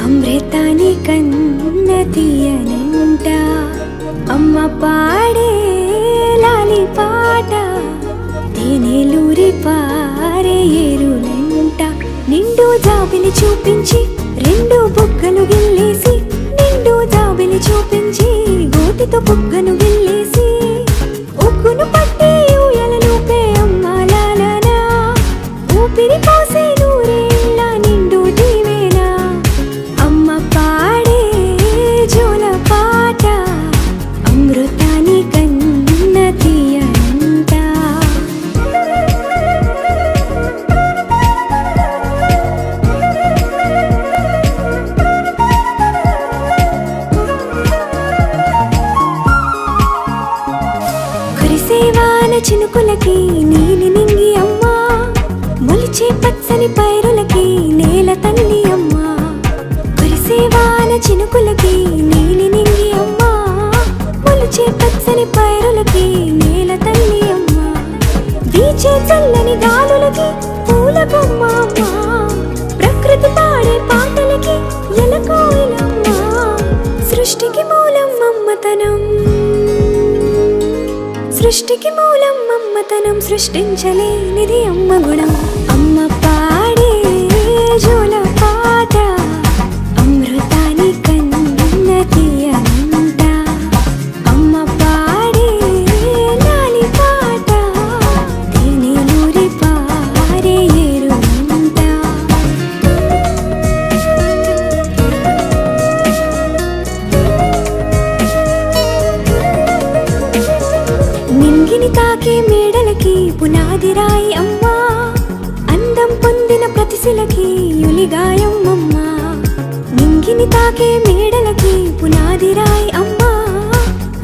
అమృతాని కన్న తీయనంట అమ్మ పాడే లాలి పాట తేనెలూరి పారే ఏరులంట నిండు జాబిలి చూపించి రెండు బుగ్గలు గిల్లేసి నిండు జాబిలి చూపించి గోటితో బుగ్గను గిల్లేసి ఉగ్గును పట్టి ఊయలలోపే అమ్మ లాలనా ఊపిరి పోసే నూరేళ్ళ నిండు దీవేనా అమ్మ పాడే జోల పాట అమృతాని కన్న తీయనంట కురిసేవాన చినుకులకి నీలి నింగి అమ్మా మొలిచే పచ్చని పైరులకి నేల తల్లి అమ్మా కురిసేవాన చినుకులకి నీలి నింగి అమ్మా మొలిచే పచ్చని పైరులకి నేల తల్లి అమ్మా వీచే చల్లని గాలులకి పూల బొమ్మ అమ్మా ప్రకృతి పాడే పాటలకి ఎలకోయిలమ్మా సృష్టికి మూలం అమ్మతనం సృష్టికి మూలం అమ్మతనం సృష్టించలేనిది అమ్మ గుణం అమ్మ పాడే జోల పాట అమృతాని కన్న తీయనంట అమ్మ పాడే లాలి పాట తేనెలూరి పారే ఏరులంట నింగిని తాకే మేడలకి పునాది రాయి అమ్మా అందం పొందిన ప్రతిశిలకి యులిగాయం అమ్మా నింగిని తాకే మేడలకి పునాది రాయి అమ్మా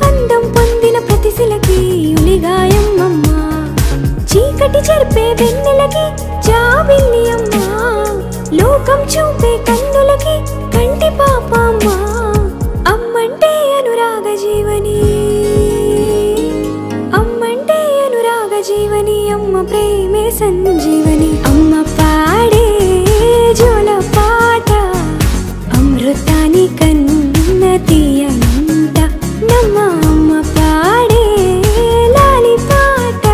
అందం పొందిన ప్రతిశిలకి యులిగాయం అమ్మా చీకటి చెరిపే వెన్నెలకి జాబిల్లి అమ్మా లోకం చూపే కన్నులకి కంటి పాప అమ్మా అమ్మంటే అనురాగ జీవని అమ్మంటే అనురాగ జీవని అమ్మ ప్రేమే సంజీవని అమ్మ పాడే జోల పాట అమృతాని కన్న తీయనంట నమ్మ అమ్మ పాడే లాలి పాట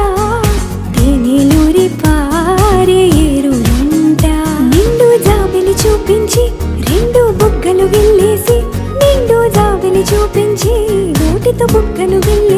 తేనెలూరి పారే ఏరులంట నిండు జాబిలి చూపించి రెండు బుగ్గలు గిల్లేసి నిండు జాబిలి చూపించి గోటితో బుగ్గను గిల్లేసి